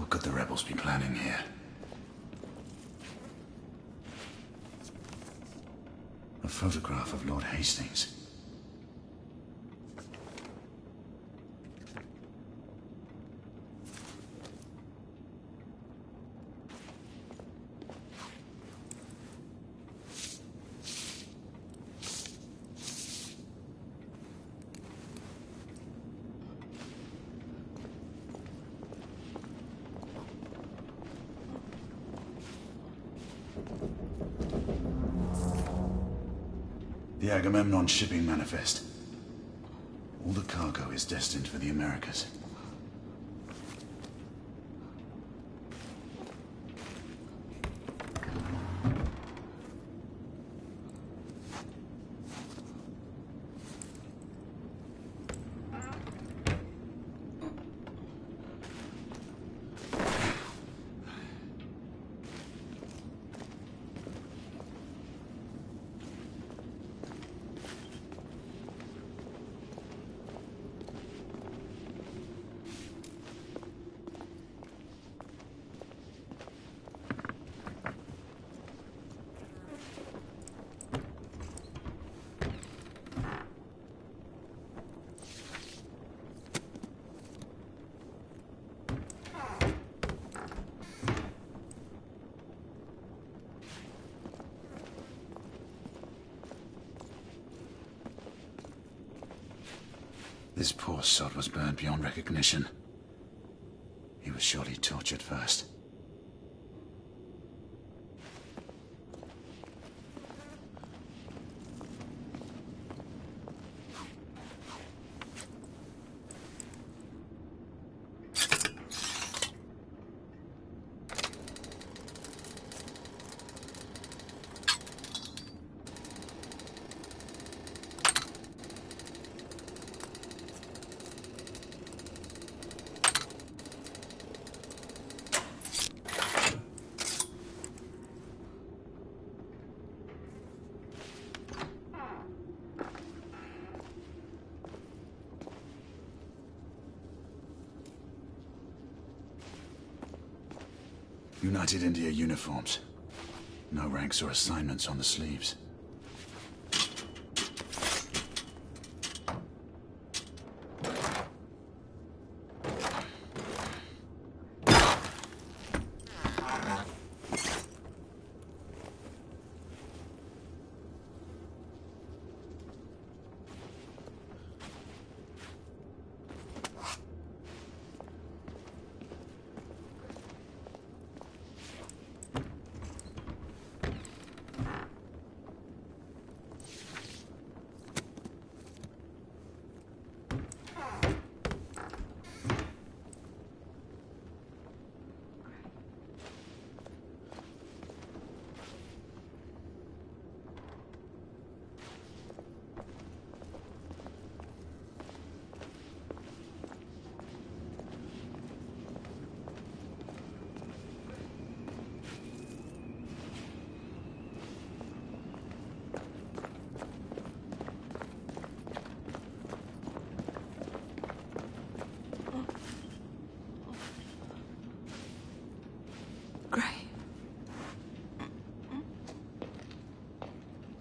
What could the rebels be planning here? A photograph of Lord Hastings. The Agamemnon shipping manifest. All the cargo is destined for the Americas. This poor sod was burned beyond recognition. He was surely tortured first. United India uniforms. No ranks or assignments on the sleeves.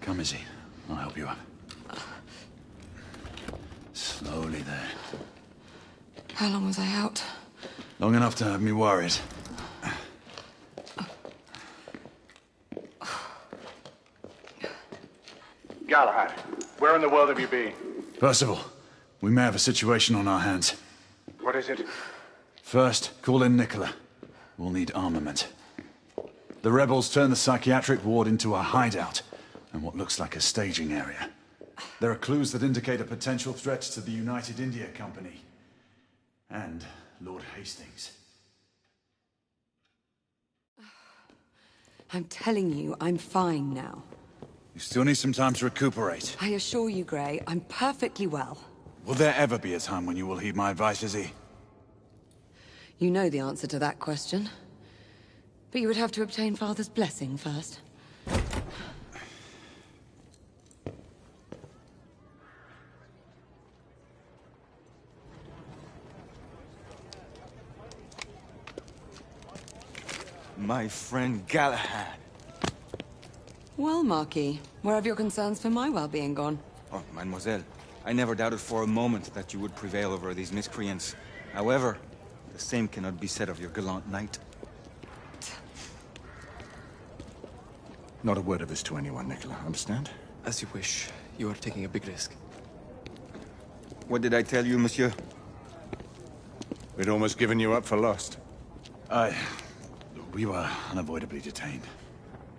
Come, Izzy. I'll help you up. Slowly there. How long was I out? Long enough to have me worried. Galahad, where in the world have you been? Percival, we may have a situation on our hands. What is it? First, call in Nicola. We'll need armament. The rebels turned the psychiatric ward into a hideout and what looks like a staging area. There are clues that indicate a potential threat to the United India Company and Lord Hastings. I'm telling you, I'm fine now. You still need some time to recuperate. I assure you, Gray, I'm perfectly well. Will there ever be a time when you will heed my advice, Izzy? You know the answer to that question. But you would have to obtain Father's blessing first. My friend Galahad. Well, Marquis, where have your concerns for my well-being gone? Oh, mademoiselle, I never doubted for a moment that you would prevail over these miscreants. However, the same cannot be said of your gallant knight. Not a word of this to anyone, Nicola. Understand? As you wish. You are taking a big risk. What did I tell you, monsieur? We'd almost given you up for lost. We were unavoidably detained.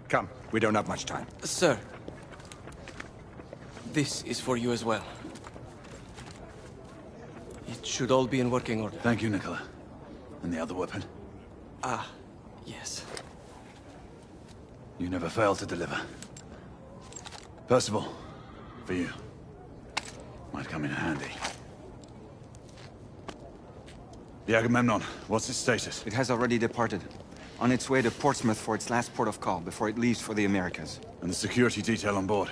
Come, we don't have much time. Sir. This is for you as well. It should all be in working order. Thank you, Nicola. And the other weapon? Ah, yes. You never fail to deliver. Percival, for you. Might come in handy. The Agamemnon, what's its status? It has already departed. On its way to Portsmouth for its last port of call before it leaves for the Americas. And the security detail on board?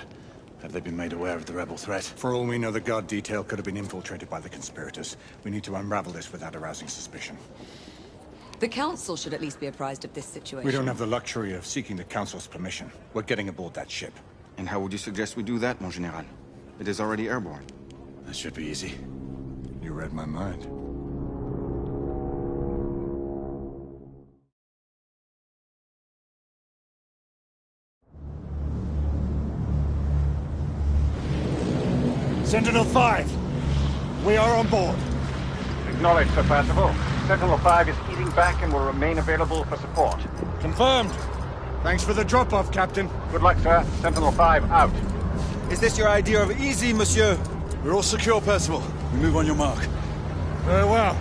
Have they been made aware of the rebel threat? For all we know, the guard detail could have been infiltrated by the conspirators. We need to unravel this without arousing suspicion. The Council should at least be apprised of this situation. We don't have the luxury of seeking the Council's permission. We're getting aboard that ship. And how would you suggest we do that, mon général? It is already airborne. That should be easy. You read my mind. Sentinel-5! We are on board. Acknowledged, Sir Percival. Sentinel-5 is eating back and will remain available for support. Confirmed. Thanks for the drop-off, Captain. Good luck, sir. Sentinel-5 out. Is this your idea of easy, monsieur? We're all secure, Percival. We move on your mark. Very well.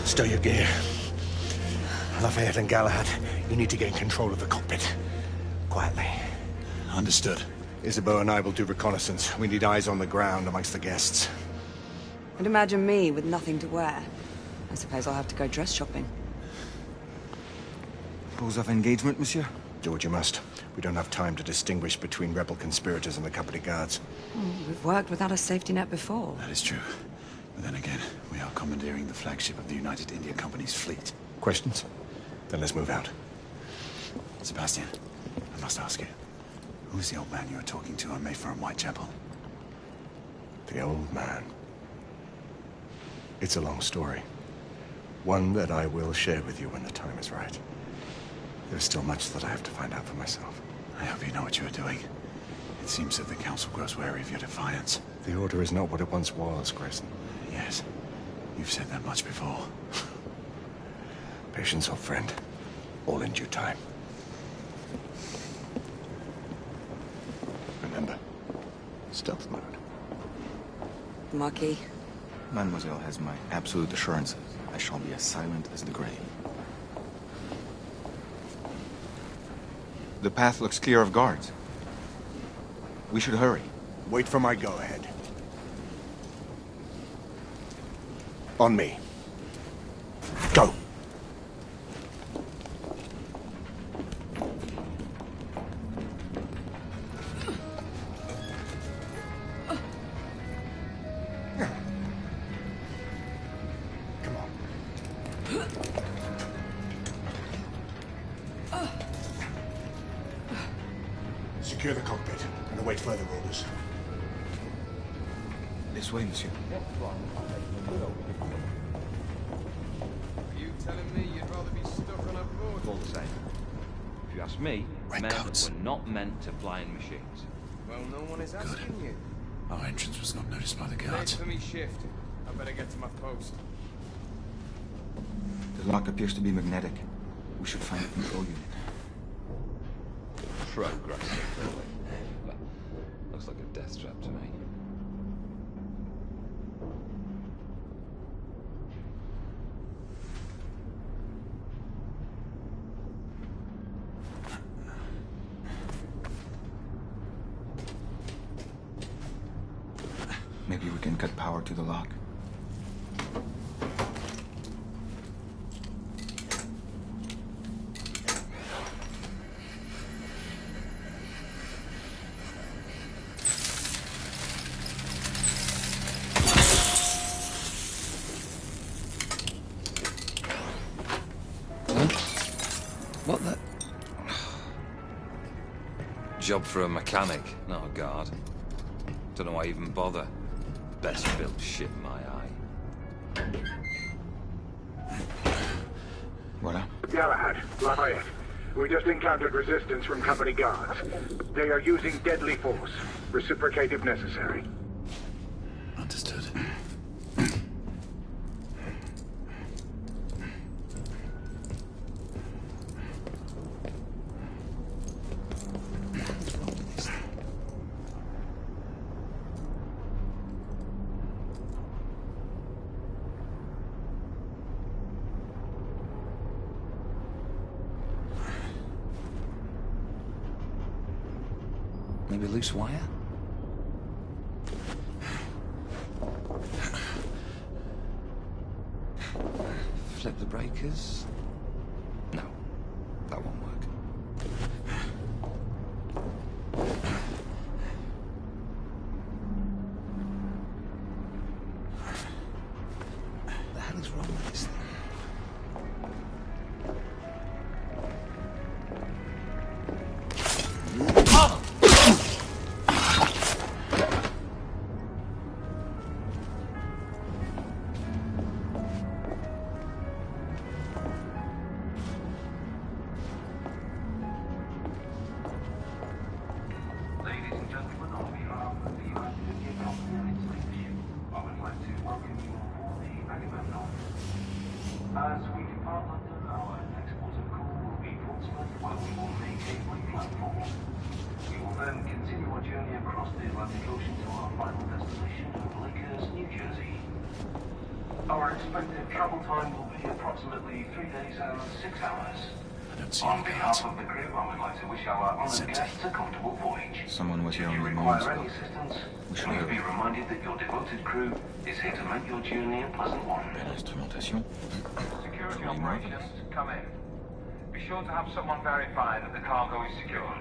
Stow your gear. Lafayette and Galahad, you need to gain control of the cockpit. Quietly. Understood. Isabeau and I will do reconnaissance. We need eyes on the ground amongst the guests. And imagine me with nothing to wear. I suppose I'll have to go dress shopping. Rules of engagement, monsieur? Do what you must. We don't have time to distinguish between rebel conspirators and the company guards. We've worked without a safety net before. That is true. But then again, we are commandeering the flagship of the United India Company's fleet. Questions? Then let's move out. Sebastian, I must ask you. Who's the old man you were talking to on Mayfair and Whitechapel? The old man. It's a long story. One that I will share with you when the time is right. There's still much that I have to find out for myself. I hope you know what you are doing. It seems that the Council grows wary of your defiance. The Order is not what it once was, Grayson. Yes, you've said that much before. Patience, old friend. All in due time. Remember, stealth mode. Marquis. Mademoiselle has my absolute assurances. I shall be as silent as the grave. The path looks clear of guards. We should hurry. Wait for my go-ahead. On me. Go! Come on. Secure the cockpit and await further orders. This way, monsieur. Are you telling me you'd rather be stuck on a boat? All the same. If you ask me, men Raincoats. were not meant to fly in machines. Well, no one is asking you. Our entrance was not noticed by the Late guards. for me shift. I better get to my post. The lock appears to be magnetic. We should find a control unit. Progress, really. Looks like a death trap to me. Maybe we can cut power to the lock. What the? Job for a mechanic, not a guard. Don't know why I even bother. Best built shit in my eye. Voilà. Galahad, Lafayette. We just encountered resistance from company guards. They are using deadly force. Reciprocate if necessary. Understood. Maybe a loose wire? Flip the breakers? No, that won't work. The hell is wrong with this thing? Ladies and gentlemen, on behalf of the United Indian Company and its leadership, I would like to welcome you on board the Agamemnon. As we depart London, our next port of call will be Portsmouth, where we will make a brief landfall. We will then continue our journey across the Atlantic Ocean to our final destination of Lakehurst, New Jersey. Our expected travel time will be approximately 3 days and 6 hours. I don't see On any behalf guards. of the crew, I would like to wish our It's honored empty. guests a comfortable voyage. Someone was here If you only require moments any ago. assistance, We should please hurry. be reminded that your devoted crew is here to make your journey a pleasant one. Belle instrumentation. Security Really operations, marvelous. come in. Be sure to have someone verify that the cargo is secured.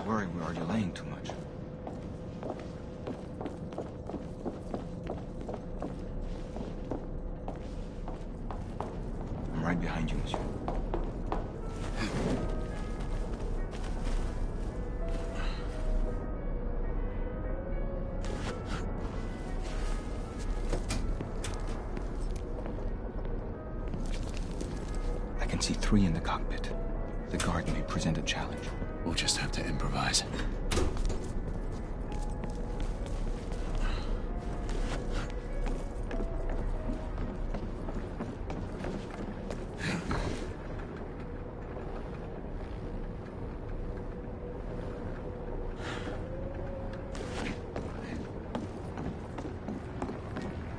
Worry we are delaying too much. I'm right behind you, monsieur. can see 3 in the cockpit. The guard may present a challenge. We'll just have to improvise.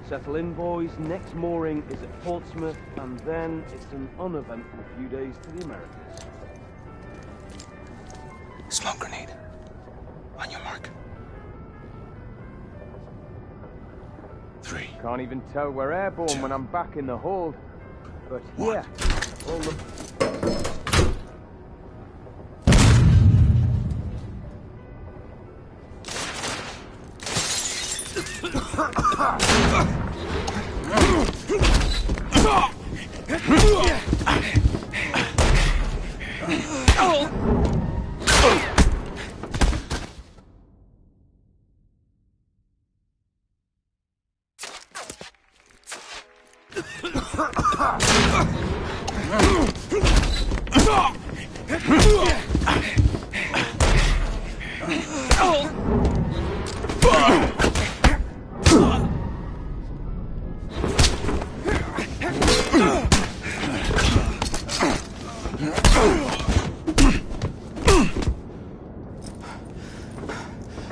Settle in, boys. Next mooring is at Portsmouth, and then it's an uneventful few days to the Americas. Smoke grenade. On your mark. 3. Can't even tell we're airborne when I'm back in the hold. But yeah, all the...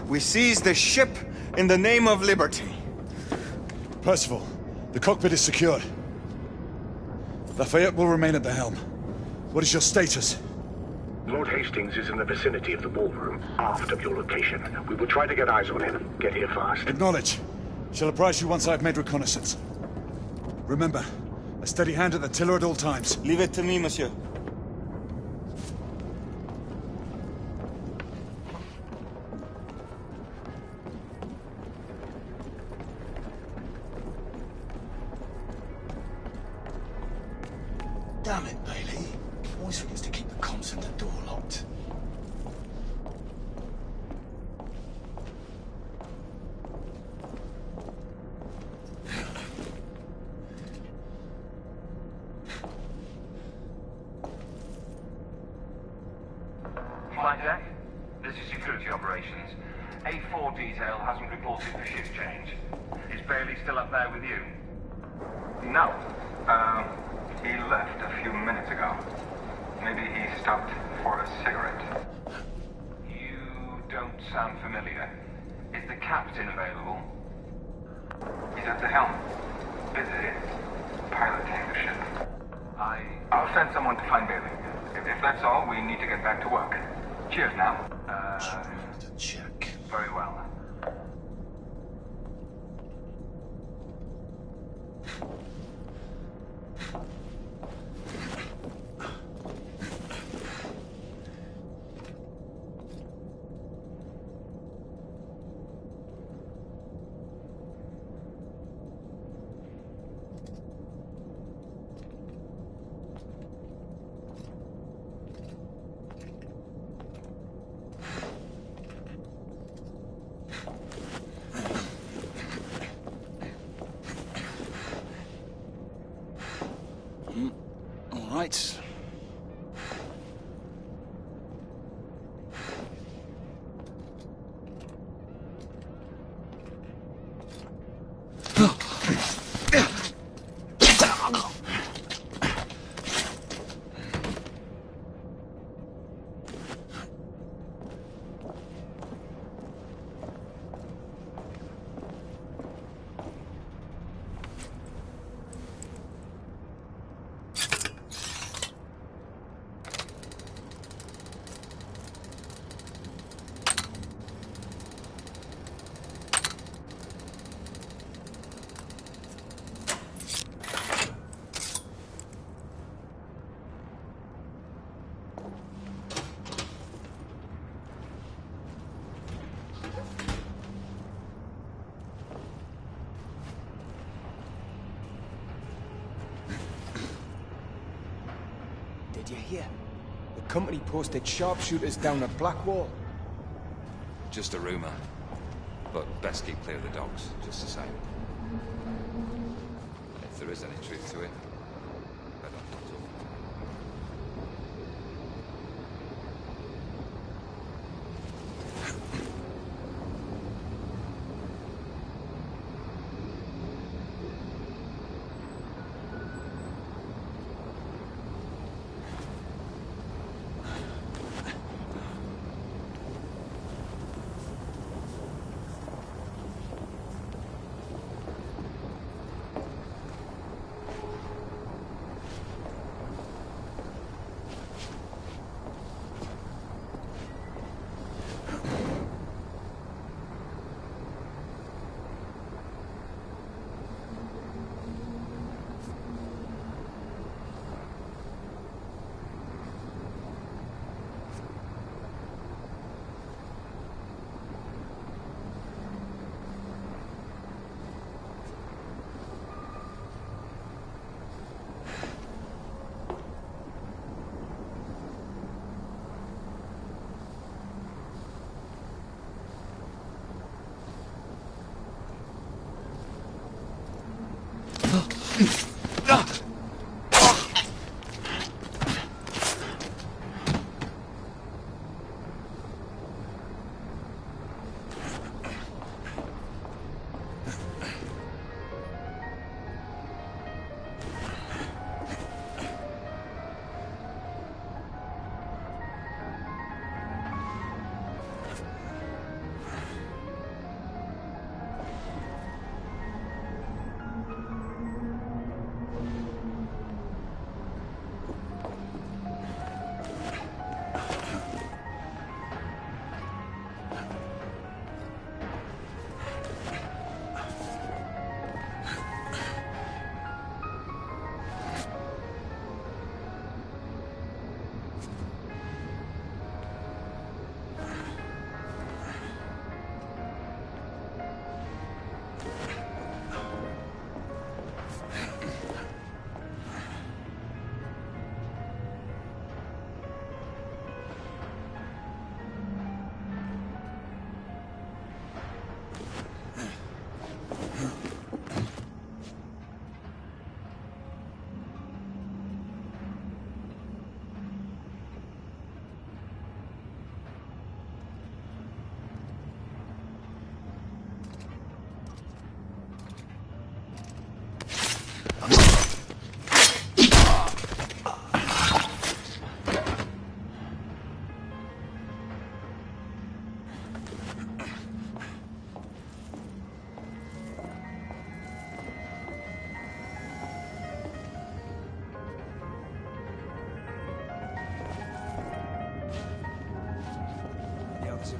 We seized the ship in the name of liberty. Percival, the cockpit is secured. Lafayette will remain at the helm. What is your status? Lord Hastings is in the vicinity of the ballroom, aft of your location. We will try to get eyes on him. Get here fast. Acknowledge. Shall apprise you once I've made reconnaissance. Remember, a steady hand at the tiller at all times. Leave it to me, monsieur. Damn it, Bailey. Always forgets to keep the comms and the door locked. Flight deck, this is security operations. A4 detail hasn't reported for shift change. Is Bailey still up there with you? No. He left a few minutes ago. Maybe he stopped for a cigarette. You don't sound familiar. Is the captain available? He's at the helm. Busy piloting the ship. I'll send someone to find Bailey. If that's all, we need to get back to work. Cheers now. Check. Very well. All right. Did you hear? The company posted sharpshooters down at Blackwall. Just a rumor. But best keep clear of the docks, just the same. If there is any truth to it, I don't know.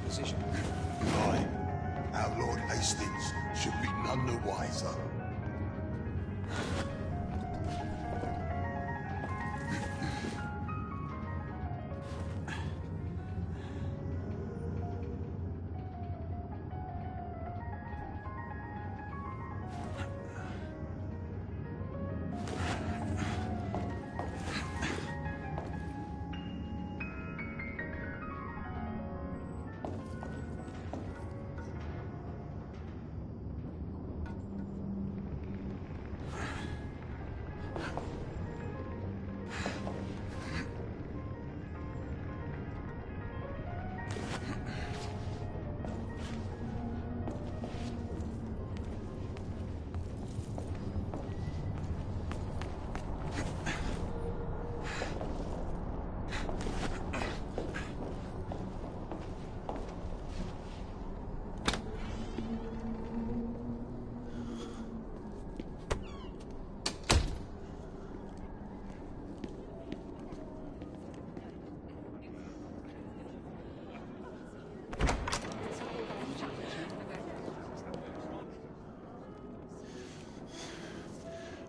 position. Aye. Our Lord Hastings should be none the wiser.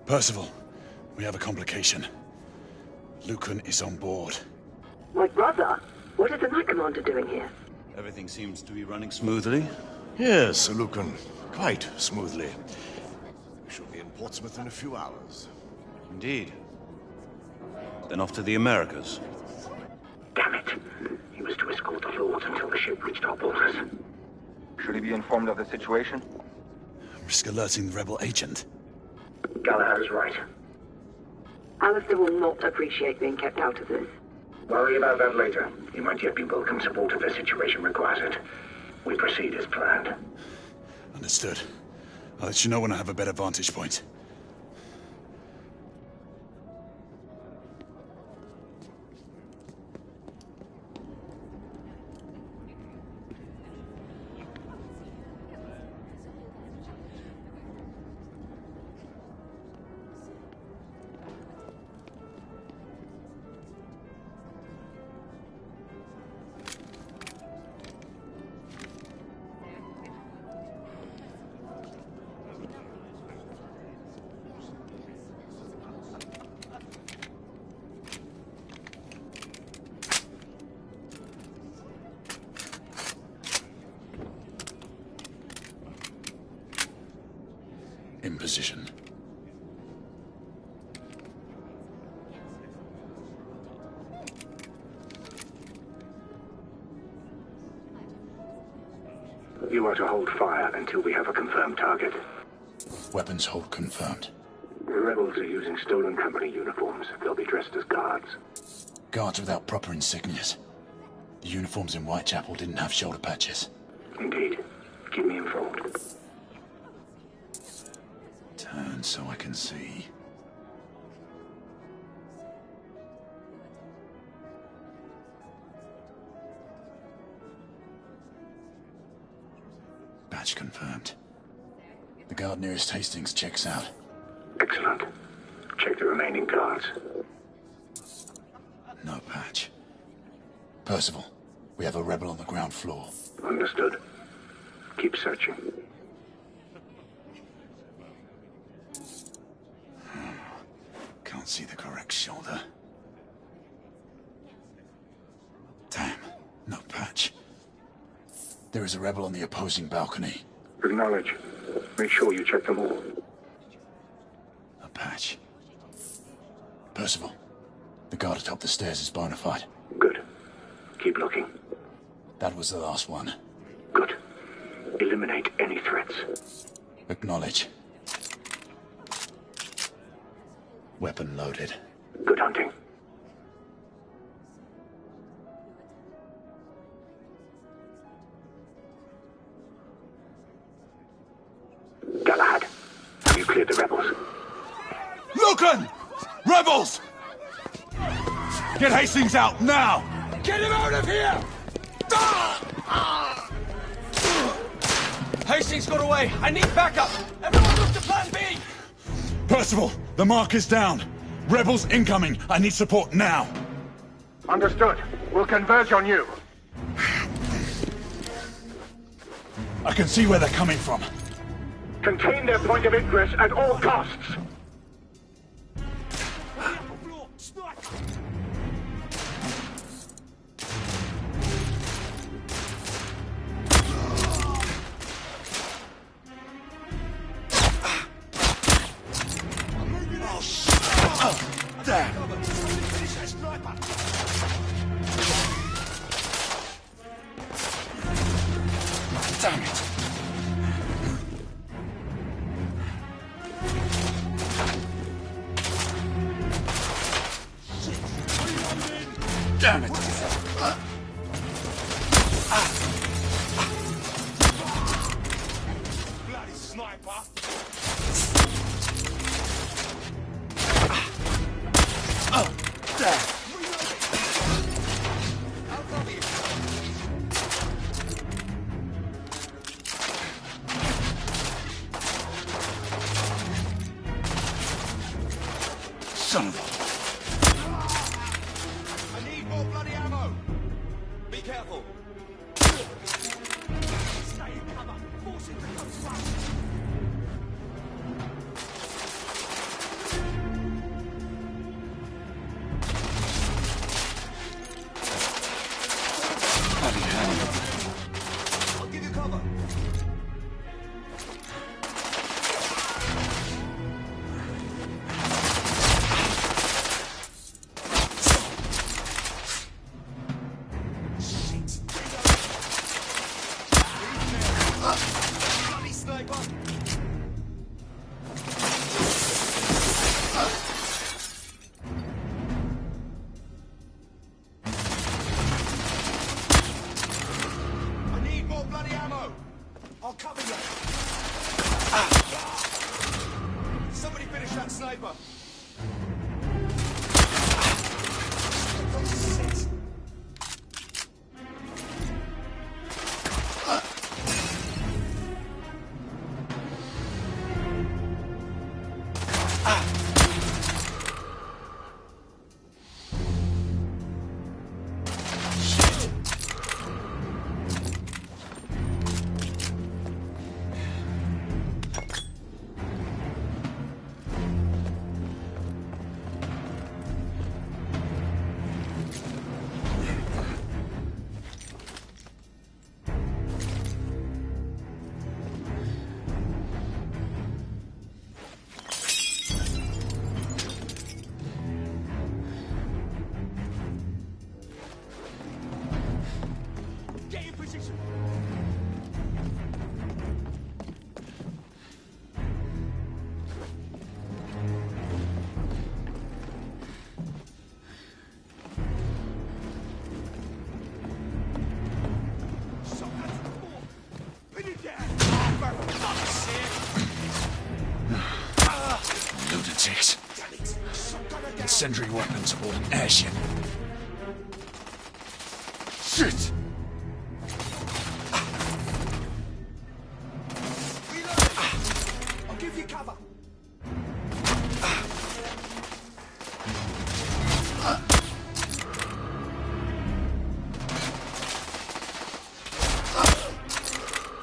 Percival, we have a complication. Lucan is on board. My brother? What is the Knight Commander doing here? Everything seems to be running smoothly. Yes, Lucan. Quite smoothly. We shall be in Portsmouth in a few hours. Indeed. Then off to the Americas. Damn it. He was to escort the Lord until the ship reached our borders. Should he be informed of the situation? Risk alerting the rebel agent. Galahad is right. Alistair will not appreciate being kept out of this. Worry about that later. He might yet be welcome support if the situation requires it. We proceed as planned. Understood. I'll let you know when I have a better vantage point. In position. You are to hold fire until we have a confirmed target. Weapons hold confirmed. The rebels are using stolen company uniforms. They'll be dressed as guards. Guards without proper insignias. The uniforms in Whitechapel didn't have shoulder patches. Indeed. Keep me informed. Turn so I can see. Badge confirmed. The guard nearest Hastings checks out. Excellent. Check the remaining guards. No patch. Percival, we have a rebel on the ground floor. Understood. Keep searching. Can't see the correct shoulder. Damn, no patch. There is a rebel on the opposing balcony. Acknowledge. Make sure you check them all. A patch. Percival, the guard atop the stairs is bona fide. Good. Keep looking. That was the last one. Good. Eliminate any threats. Acknowledge. Weapon loaded. Good hunting. Galahad, have you cleared the rebels? Lucan! Rebels! Get Hastings out, now! Get him out of here! Hastings got away. I need backup. Everyone move to plan B! Percival, the mark is down. Rebels incoming. I need support now. Understood. We'll converge on you. I can see where they're coming from. Contain their point of ingress at all costs. Damn it! Damn it! Bloody sniper! Oh, damn! Son of a... I need more bloody ammo! Be careful! Stay in cover! Force it to go fast! Bloody hell. I'll give you cover! Bloody sniper! I need more bloody ammo! I'll cover you! Somebody finish that sniper! Oh, shit! Get in position! Pin it down! For fuck's sake! Lunatics. Damn it! Shotgun her down! Incendiary weapons or an airship. Shit! Reload! I'll give you cover!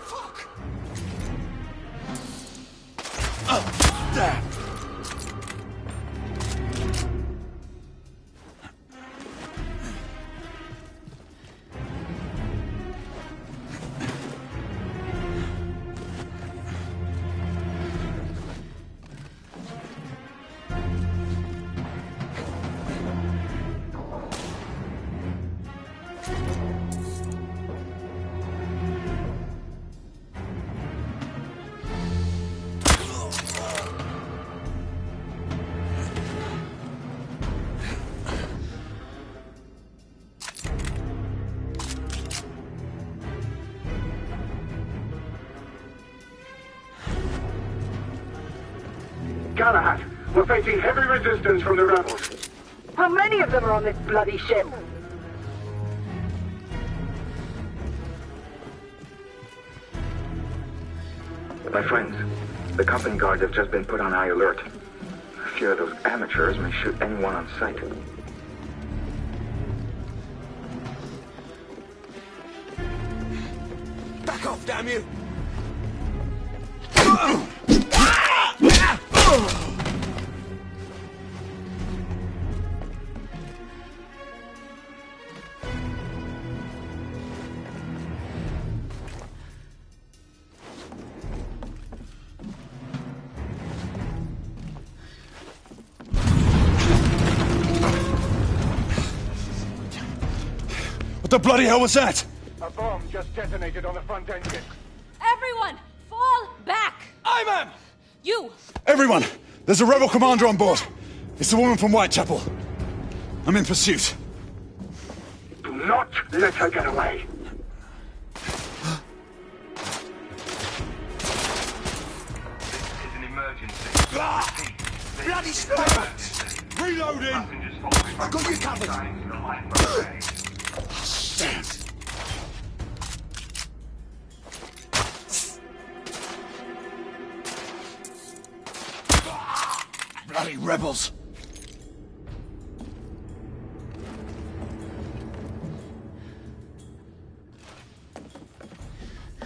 Fuck! Oh, damn! Galahad, we're facing heavy resistance from the rebels. How many of them are on this bloody ship? My friends, the company guards have just been put on high alert. A few of those amateurs may shoot anyone on sight. Back off, damn you! What the bloody hell was that? A bomb just detonated on the front engine. Everyone, fall back! Imam! You! Everyone! There's a rebel commander on board. It's the woman from Whitechapel. I'm in pursuit. Do not let her get away. This is an emergency. Bloody snipers! Reloading! I've got you covered. Shit! Bloody rebels!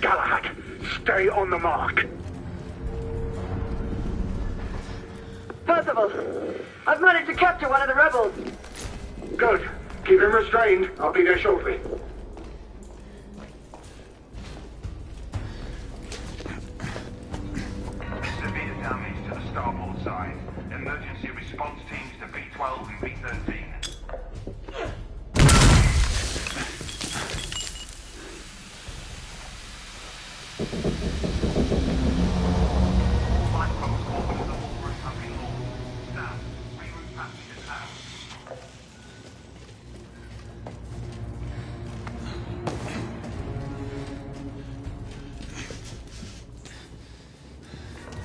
Galahad, stay on the mark. Percival, I've managed to capture one of the rebels. Good. Keep him restrained. I'll be there shortly. Severe damage to the starboard side. Emergency response teams to B12 and B13. Lifeboats open to the Walrus Hunting Hall. Staff, reroute passengers out.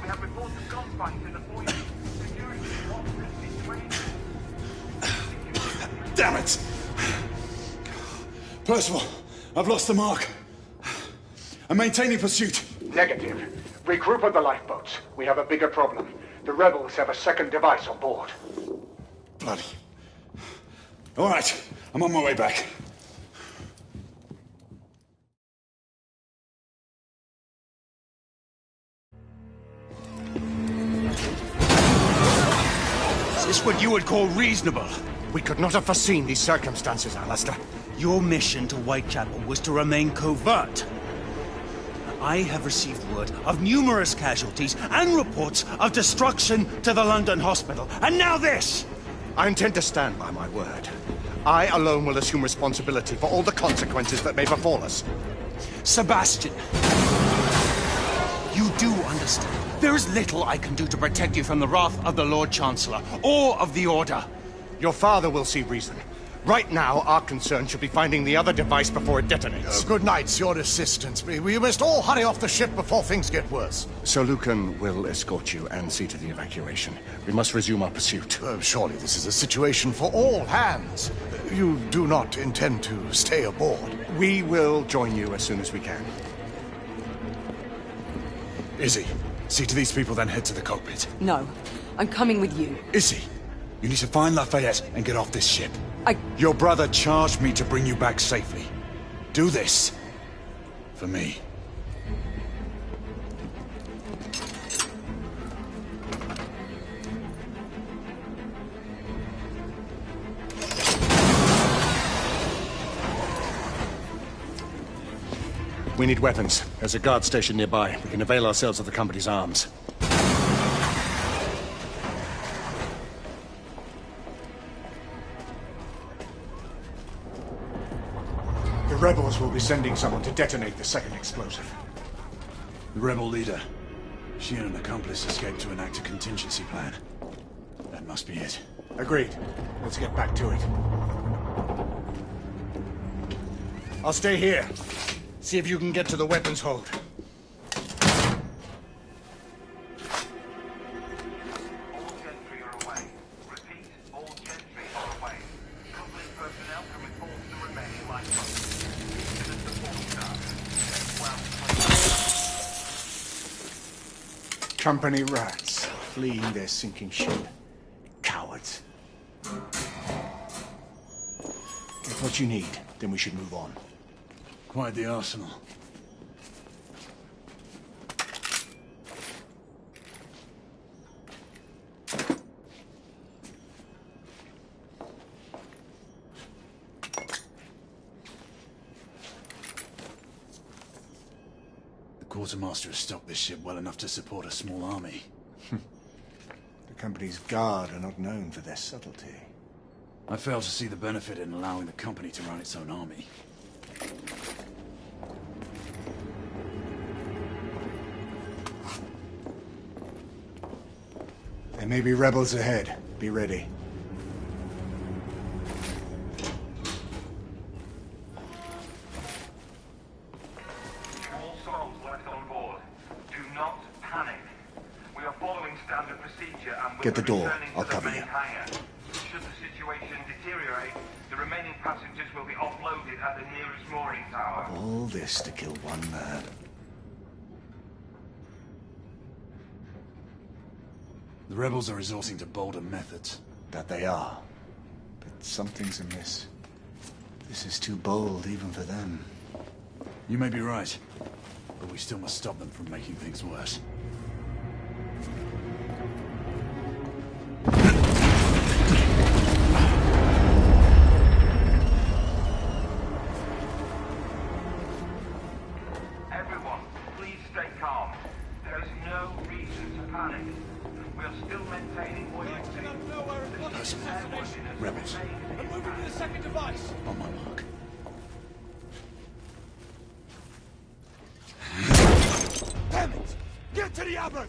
We have reports of gunfights in the foyer. Security, what's the situation? Damn it! Percival, I've lost the mark. I'm maintaining pursuit. Negative. Regroup on the lifeboats. We have a bigger problem. The rebels have a second device on board. Bloody. All right, I'm on my way back. Is this what you would call reasonable? We could not have foreseen these circumstances, Alistair. Your mission to Whitechapel was to remain covert. I have received word of numerous casualties and reports of destruction to the London hospital. And now this! I intend to stand by my word. I alone will assume responsibility for all the consequences that may befall us. Sebastian, you do understand. There is little I can do to protect you from the wrath of the Lord Chancellor or of the Order. Your father will see reason. Right now, our concern should be finding the other device before it detonates. Good night, your assistance. We must all hurry off the ship before things get worse. Sir Lucan will escort you and see to the evacuation. We must resume our pursuit. Surely this is a situation for all hands. You do not intend to stay aboard? We will join you as soon as we can. Izzy, see to these people, then head to the cockpit. No, I'm coming with you. Izzy, you need to find Lafayette and get off this ship. Your brother charged me to bring you back safely. Do this. For me. We need weapons. There's a guard station nearby. We can avail ourselves of the company's arms. The rebels will be sending someone to detonate the second explosive. The rebel leader. She and an accomplice escaped to enact a contingency plan. That must be it. Agreed. Let's get back to it. I'll stay here. See if you can get to the weapons hold. Company rats, fleeing their sinking ship. Cowards. Get what you need, then we should move on. Quite the arsenal. quartermaster has stocked this ship well enough to support a small army. The company's guard are not known for their subtlety. I fail to see the benefit in allowing the company to run its own army. There may be rebels ahead. Be ready. All souls left on board, do not panic. We are following standard procedure and Get the will be door. returning I'll to the cover main you. hangar. Should the situation deteriorate, the remaining passengers will be offloaded at the nearest mooring tower. All this to kill one man. The rebels are resorting to bolder methods. That they are. But something's amiss. This is too bold even for them. You may be right, but we still must stop them from making things worse. Everyone, please stay calm. There is no reason to panic. We are still maintaining buoyancy. Rebels. I'm moving to the second device. On my mark. Damn it! Get to the oven!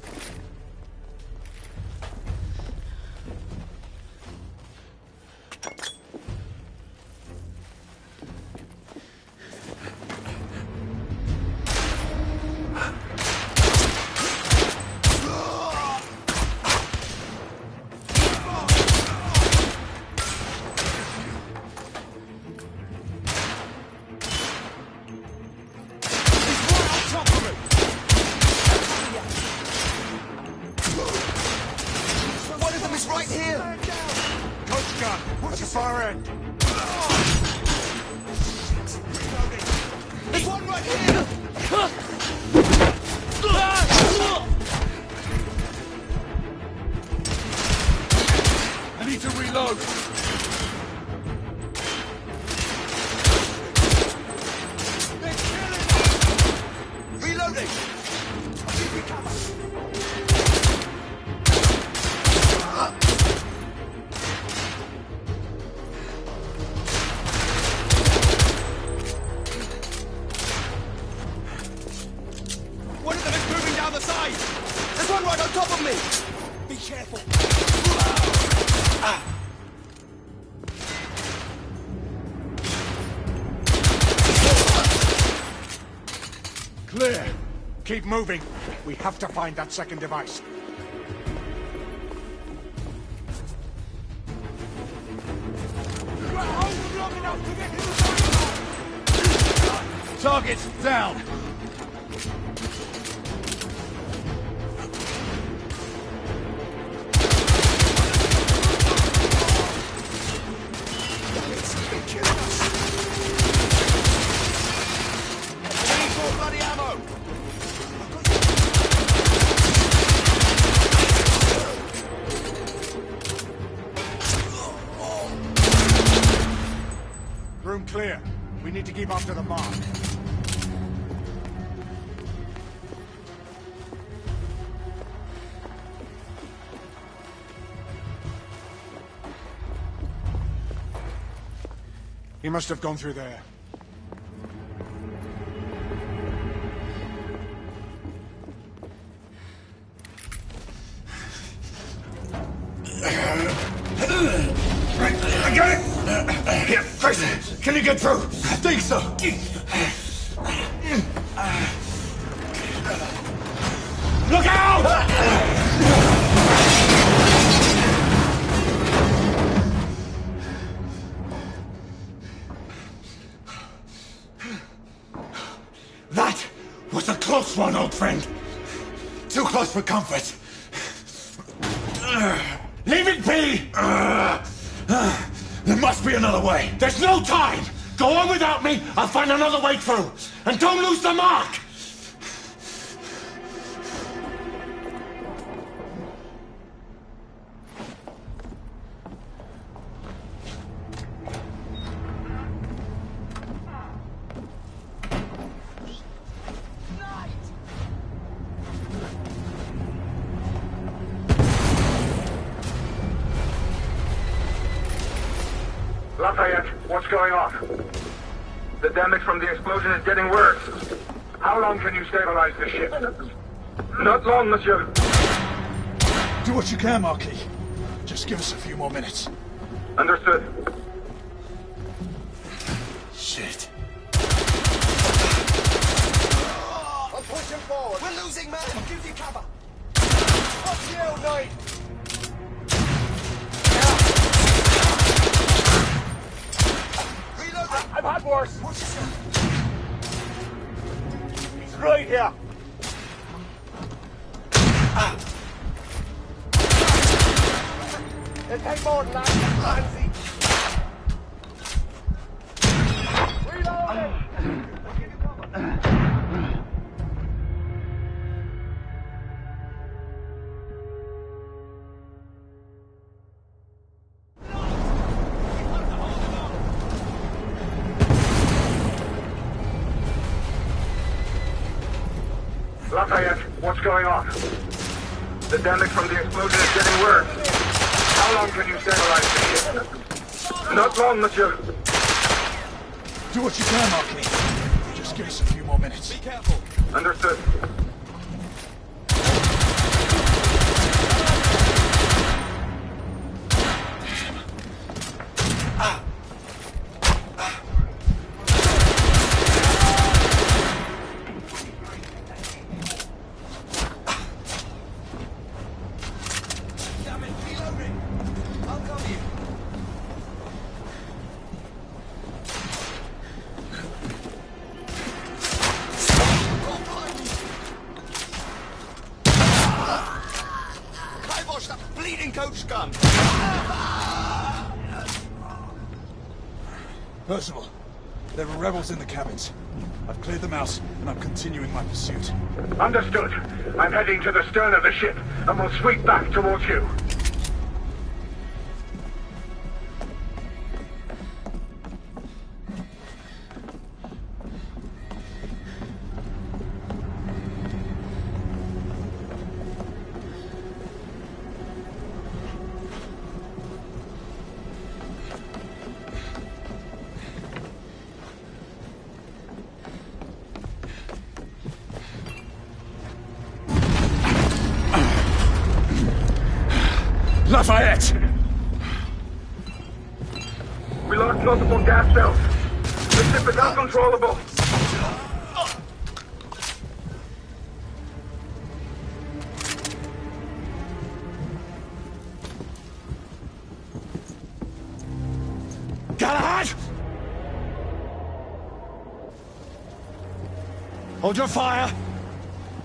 One of them is right here! Coach gun! At the far end! There's one right here! I need to reload! Reloading! One of them is moving down the side! There's one right on top of me! Be careful! Clear! Keep moving. We have to find that second device. Target down! Bloody ammo! Room clear. We need to keep up to the mark. He must have gone through there. I got it! Here, Grayson, can you get through? I think so. Look out! That was a close one, old friend. Too close for comfort. Leave it be! There must be another way. There's no time! Go on without me, I'll find another way through. And don't lose the mark! Lafayette, what's going on? The damage from the explosion is getting worse. How long can you stabilize the ship? Not long, monsieur. Do what you can, Marquis. Just give us a few more minutes. Understood. Shit. I'm pushing forward. We're losing men. Give you cover. What's you, Knight? Reloading. I've had worse. He's right here. It'll take more than that, Clancy. Reloading. Lafayette, what's going on? The damage from the explosion is getting worse. How long can you stabilize the ship? Not long, monsieur. Do what you can, Marquis. Just give us a few more minutes. Be careful. Understood. Coach gun. Percival, there are rebels in the cabins. I've cleared them out, and I'm continuing my pursuit. Understood. I'm heading to the stern of the ship, and we'll sweep back towards you. Lafayette! We lost multiple gas cells. The ship is uncontrollable. Galahad! Hold your fire!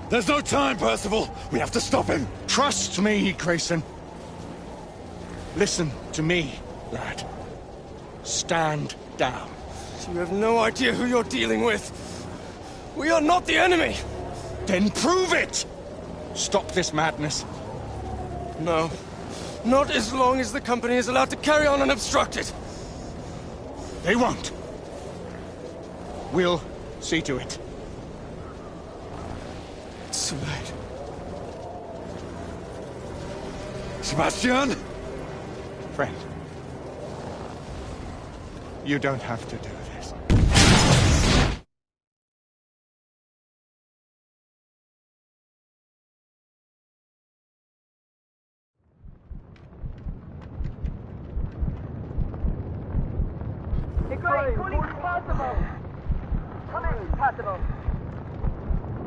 There's no time, Percival! We have to stop him! Trust me, Grayson. Listen to me, lad. Stand down. You have no idea who you're dealing with. We are not the enemy! Then prove it! Stop this madness. No. Not as long as the company is allowed to carry on unobstructed. They won't. We'll see to it. It's too late. Sebastian? Friend, you don't have to do this. Gray, calling for Percival. Come in, Percival.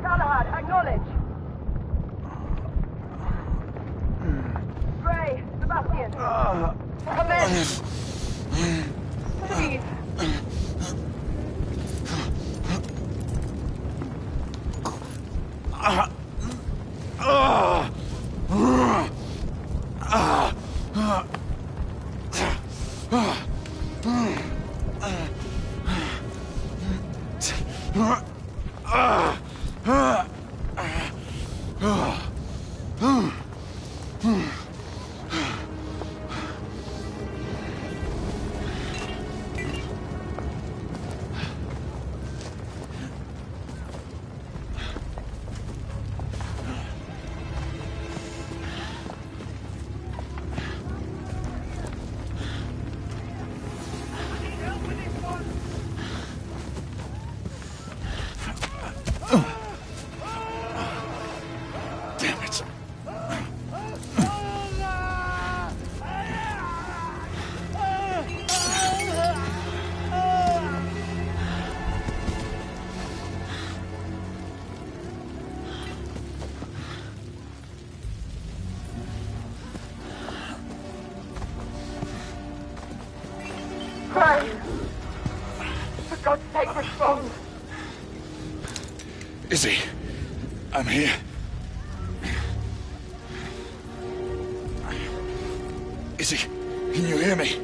Galahad, acknowledge. Gray, Sebastian. Come in. Please. Gray! For God's sake, respond! Izzy, I'm here. Izzy, can you hear me?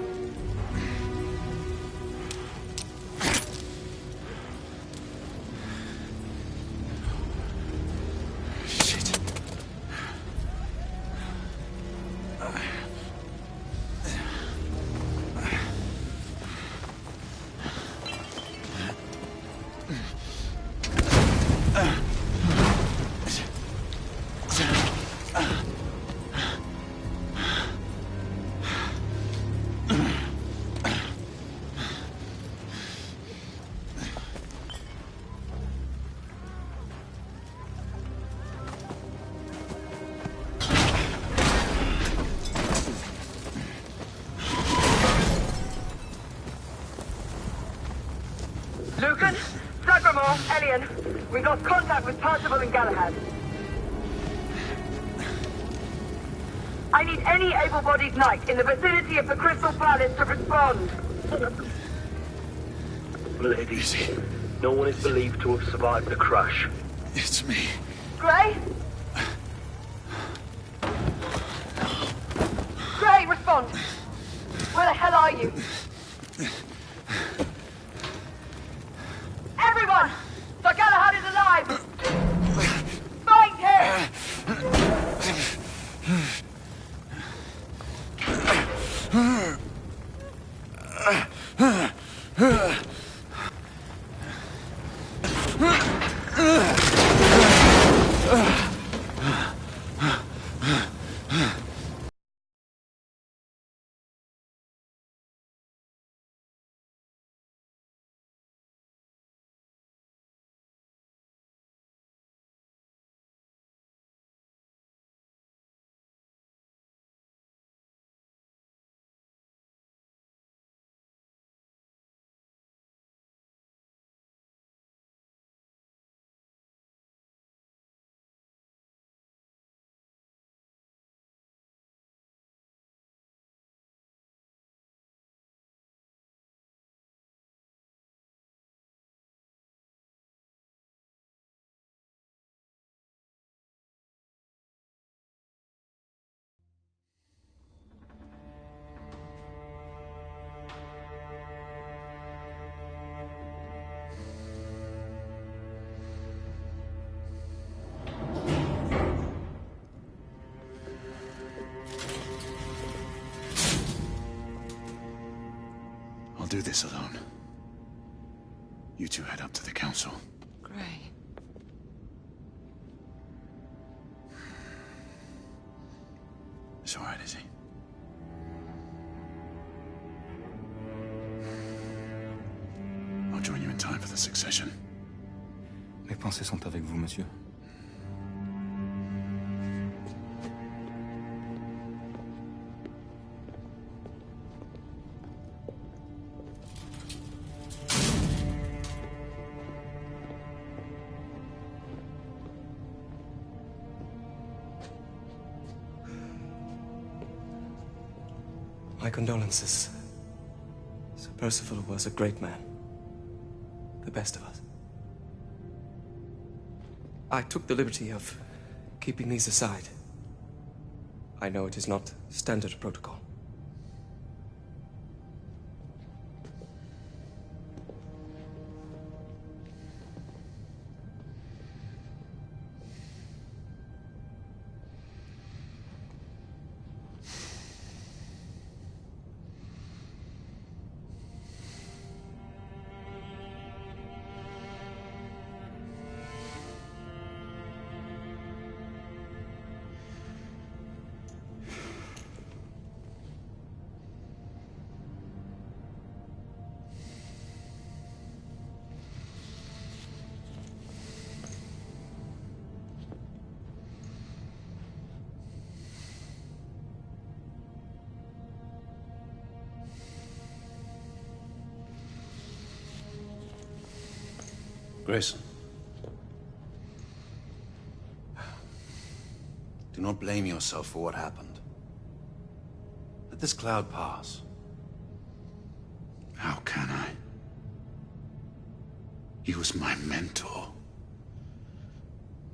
Lucan, Sagramore, Elian, we lost contact with Percival and Galahad. I need any able-bodied knight in the vicinity of the Crystal Palace to respond. Milady, no one is believed to have survived the crash. It's me. Gray? Gray, respond! Where the hell are you? Everyone! Sir Galahad is alive! Find I'll do this alone. You two head up to the council. Gray. It's all right, Izzy. I'll join you in time for the succession. Mes pensées sont avec vous, monsieur. My condolences. Sir Percival was a great man. The best of us. I took the liberty of keeping these aside. I know it is not standard protocol. Grayson. Do not blame yourself for what happened. Let this cloud pass. He was my mentor.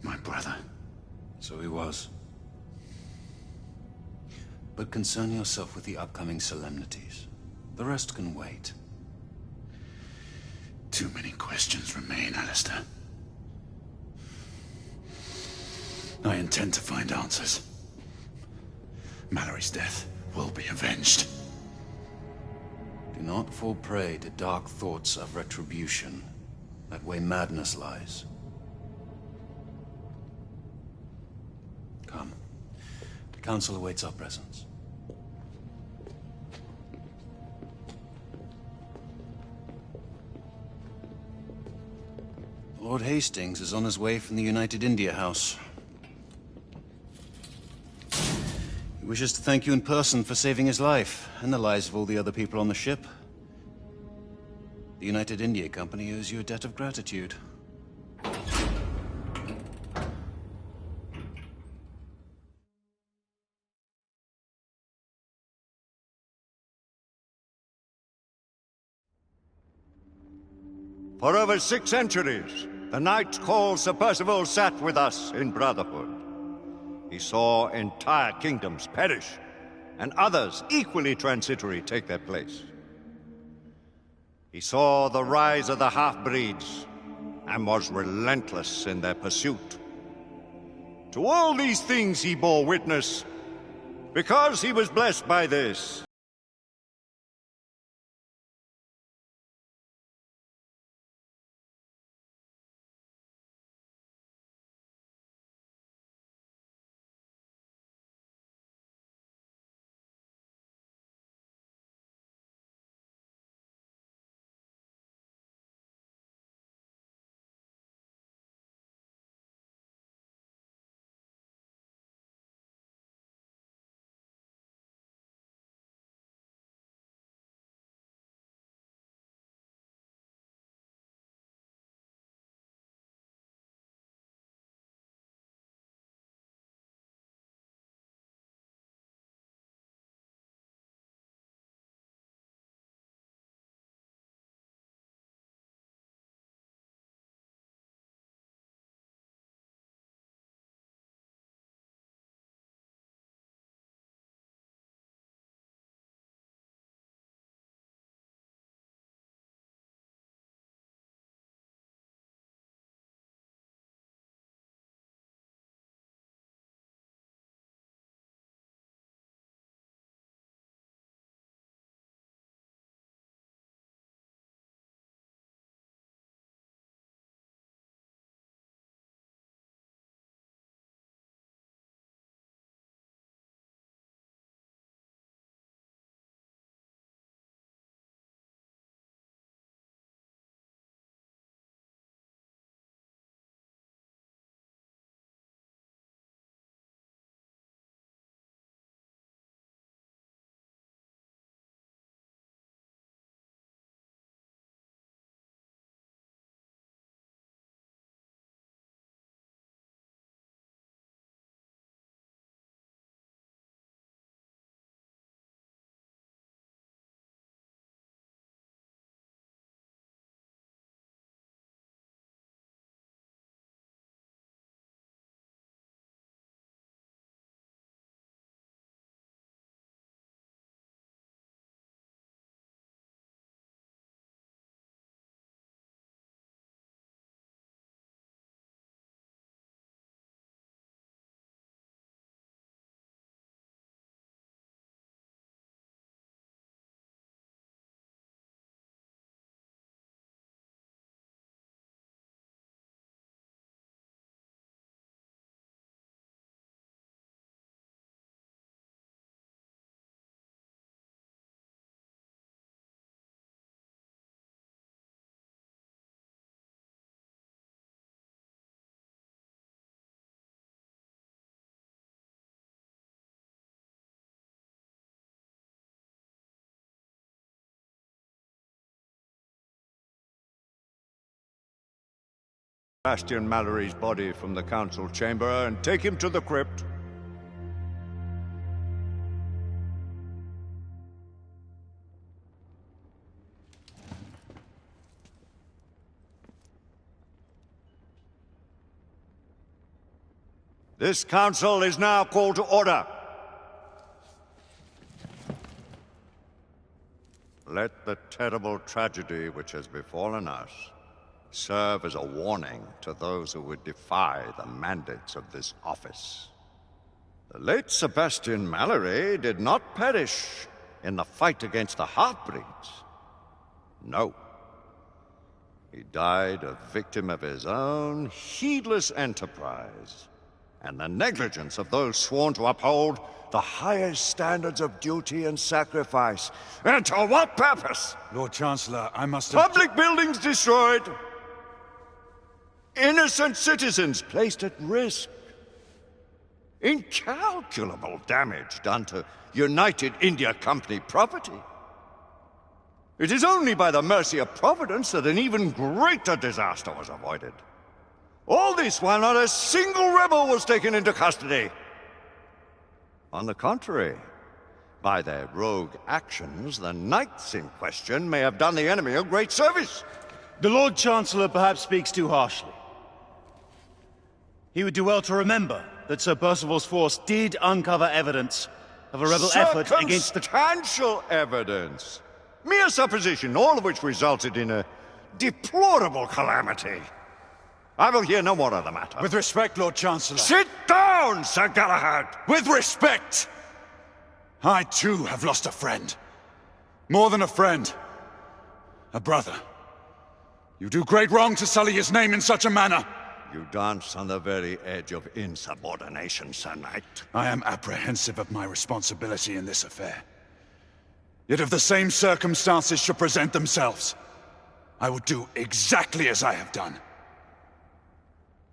My brother. So he was. But concern yourself with the upcoming solemnities. The rest can wait. Too many questions remain, Alistair. I intend to find answers. Mallory's death will be avenged. Do not fall prey to dark thoughts of retribution. That way madness lies. Come. The Council awaits our presence. Lord Hastings is on his way from the United India House. He wishes to thank you in person for saving his life, and the lives of all the other people on the ship. The United India Company owes you a debt of gratitude. For over 6 centuries, the Night called Sir Percival sat with us in brotherhood. He saw entire kingdoms perish, and others equally transitory take their place. He saw the rise of the half-breeds, and was relentless in their pursuit. To all these things he bore witness, because he was blessed by this. Sebastian Mallory's body from the council chamber and take him to the crypt. This council is now called to order. Let the terrible tragedy which has befallen us serve as a warning to those who would defy the mandates of this office. The late Sebastian Mallory did not perish in the fight against the half-breeds. No. He died a victim of his own heedless enterprise and the negligence of those sworn to uphold the highest standards of duty and sacrifice. And to what purpose? Lord Chancellor, I must have... Public buildings destroyed. Innocent citizens placed at risk. Incalculable damage done to United India Company property. It is only by the mercy of Providence that an even greater disaster was avoided. All this while not a single rebel was taken into custody. On the contrary, by their rogue actions, the knights in question may have done the enemy a great service. The Lord Chancellor perhaps speaks too harshly. He would do well to remember that Sir Percival's force did uncover evidence of a rebel effort against the... Circumstantial evidence. Mere supposition, all of which resulted in a deplorable calamity. I will hear no more of the matter. With respect, Lord Chancellor. Sit down, Sir Galahad! With respect! I too have lost a friend. More than a friend. A brother. You do great wrong to sully his name in such a manner. You dance on the very edge of insubordination, Sir Knight. I am apprehensive of my responsibility in this affair. Yet if the same circumstances should present themselves, I would do exactly as I have done.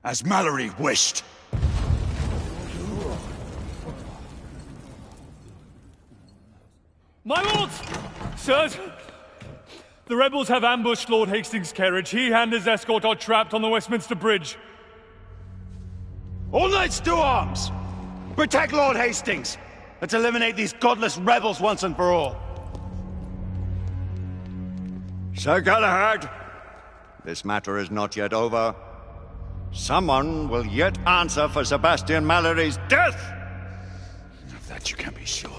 As Mallory wished. My lords! Sirs! The rebels have ambushed Lord Hastings' carriage. He and his escort are trapped on the Westminster Bridge. All knights to arms! Protect Lord Hastings! Let's eliminate these godless rebels once and for all. Sir Galahad, this matter is not yet over. Someone will yet answer for Sebastian Mallory's death! Of that you can be sure.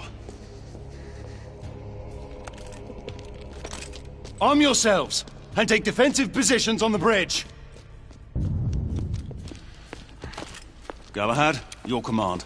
Arm yourselves, and take defensive positions on the bridge. Galahad, your command.